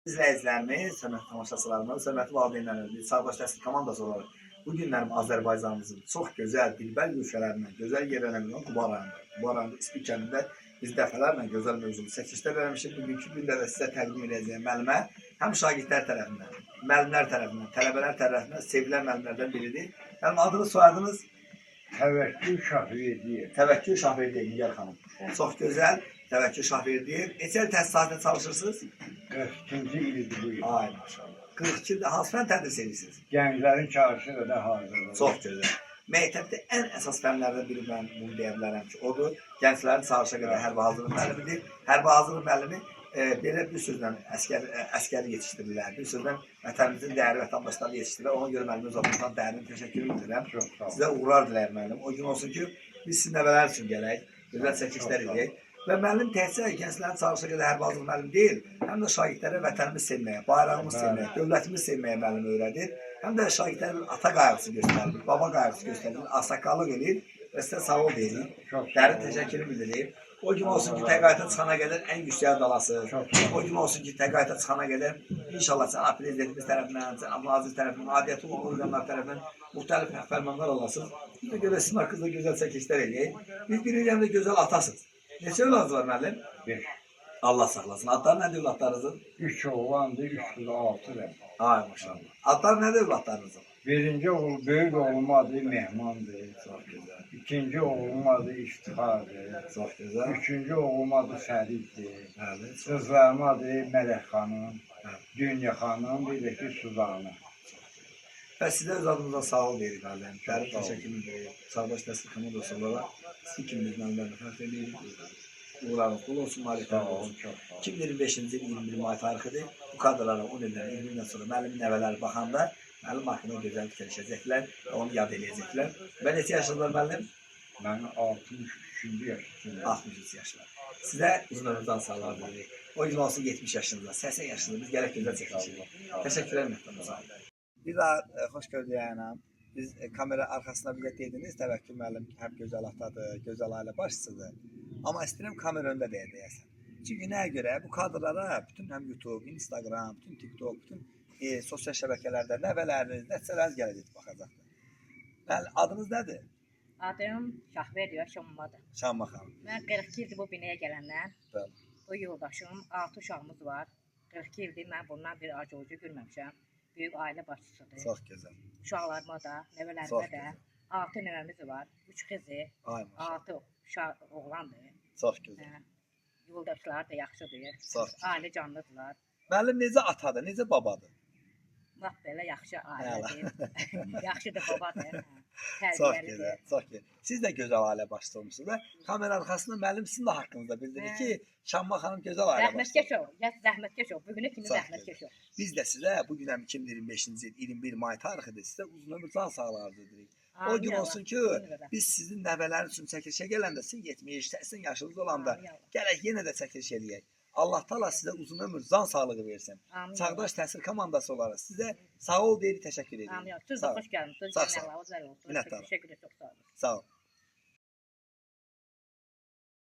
İzləyicilərimiz, hörmətli tamaşaçılarımız, hörmətli valideynlərimiz, Sağdaş Təhsil komandası olaraq bu günlərim Azərbaycanımızın çox gözəl, dilbər gülşələrindən, gözəl yerlərindən Quba rayonunda. Quba rayonunda İspikərində biz dəfələrlə gözəl mövzulu çəkilişlər vermişik. Bugünkü gündə də sizə təqdim edəcəyim müəllimə həm şagirdlər tərəfindən, müəllimlər tərəfindən, tələbələr tərəfindən sevilən müəllimlərdən biridir. Müəllim, adınız, soyadınız? Təvəkkül Şahverdiyev. Təvəkkül Şahverdiyev, Nigar xanım. Çox gözəl, Təvəkkül Şahverdiyev. Neçə il təhsilatda çalışırsınız? 42-ci ildir bu il. Ay maşallah. 42 ildə hansı fən tədris edirsiniz? Gənclərin çarşı da hazırlanır. Çox gözəl. Məktəbdə ən əsas fənlərdən biri mən bunu deyə bilərəm ki, odur. Gənclərin çarşıya qədər hərbi hazırlıq müəllimidir. Hərbi hazırlıq müəllimi belə bir sözlə əskəri yetişdirirlər. Bir sözlə vətənimizin dəyərli vətəndaşlarını yetişdirirlər. Ona görə müəllimin uzatmışdan dəyərini təşəkkür edirəm. Çox sağ olun. Sizə uğurlar diləyirəm müəllim. O gün olsun ki, biz sizin nəvələr üçün gələk, gözəl çəkilişlər edək. Və müəllim təhsil gənclərin çarşıya qədər hərbi hazırlıq müəllim deyil, həm də şagirdlərə vətənimizi sevməyə, bayrağımızı sevməyə, dövlətimizi sevməyə müəllim öyrədir. Həm də şagirdlərin ata qayğısı göstərilir, baba qayğısı göstərilir, ağsaqqallıq edir və sizə sağ ol deyirik. Dərin təşəkkür bildirir. O gün olsun ki, təqaüdə çıxana qədər ən güclü dalası. O gün olsun ki, təqaüdə çıxana qədər inşallah cənab prezidentimiz tərəfindən, cənab nazir tərəfindən, adiyyəti hüquq orqanları tərəfindən müxtəlif fərmanlar olasınız. Buna görə sizin haqqınızda gözəl çəkilişlər eləyək. Biz bilirəm də gözəl atasınız. Neçə övladınız var müəllim? 5. Allah saxlasın. Adlar nədir övladlarınızın? 3 oğlandır, 3 qız 6-dır. Ay maşallah. Adlar nədir övladlarınızın? Birinci oğul, böyük oğlum adı Mehmandır. Çox gözəl. İkinci oğlum adı İftixardır. Çox gözəl. Üçüncü oğlum adı Fəriddir. Bəli. Qızlarım adı Mələk xanım, Dünya xanım, bir də ki Suzanı. Və sizə öz adınıza sağ ol deyirik müəllim. Dərin təşəkkür edirik. Sağdaş Təhsil komandası olaraq siz ikimiz müəllimlərlə fəxr edirik. Uğurlarınız bol olsun, maliyetləriniz olsun. 2025-ci il 21 may tarixidir. Bu kadrlara 10 ildən, 20 ildən sonra müəllimin nəvələri baxanda müəllim haqqında gözəl fikirləşəcəklər və onu yad eləyəcəklər. Və neçə yaşınız var müəllim? Mən 63-cü yaşındayım. 63 yaşlar. Sizə uzun ömürdən sağlar deyirik. O gün olsun 70 yaşınızda, 80 yaşınızda biz gələk gözəl çəkilişik. Təşəkkürlər məhdəmizə. Bir daha xoş gördük yayınam. Biz kamera arxasına bizə dediniz, Təvəkkül müəllim həm gözəl atadır, gözəl ailə başçısıdır. Amma istəyirəm kamera önündə deyə deyəsən. Çünki nəyə görə bu kadrlara bütün həm YouTube, Instagram, bütün TikTok, bütün sosial şəbəkələrdə nəvələriniz, nəticələriniz gələcək baxacaqdır. Adınız nədir? Adım Şahverdiyev Şammadır. Şamma xanım. Mən 42 ildir bu binaya gələndən. Bəli. Bu yoldaşım, 6 uşağımız var. 42 ildir mən bundan bir acı ucu görməmişəm. Böyük ailə başçısıdır. Çox gözəl. Uşaqlarıma da, nəvələrimə də 6 nəvəmiz var. 3 qızı, 6 uşaq oğlandır. Çox gözəl. Yoldaşlar da yaxşıdır. Çox. Ailə canlıdırlar. Müəllim necə atadır, necə babadır? Bax belə yaxşı ailədir. Yaxşıdır babadır. Çox Tərbiyəlidir. gözəl, çox gözəl. Siz də gözəl ailə başçısı olmusunuz və kamera arxasında müəllim sizin də haqqınızda bildirir ki, Şamma xanım gözəl ailə başçısı. Zəhmətkeş ol, zəhmətkeş ol. Bugünə kimi zəhmətkeş ol. Biz də sizə bu gün 2025-ci il 21 may tarixidir. Sizə uzun ömür can sağlığı arzu edirik. O gün olsun ki, biz sizin nəvələriniz üçün çəkilişə gələndə sizin 70, 80 yaşınız olanda gələk yenə də çəkiliş eləyək. Allah Taala sizə uzun ömür, can sağlığı versin. Sağdaş Təhsil komandası olaraq sizə sağ ol deyirik, təşəkkür edirik. Siz də xoş gəlmisiniz. Sağ olun. Təşəkkür edirəm, çox sağ olun. Sağ ol.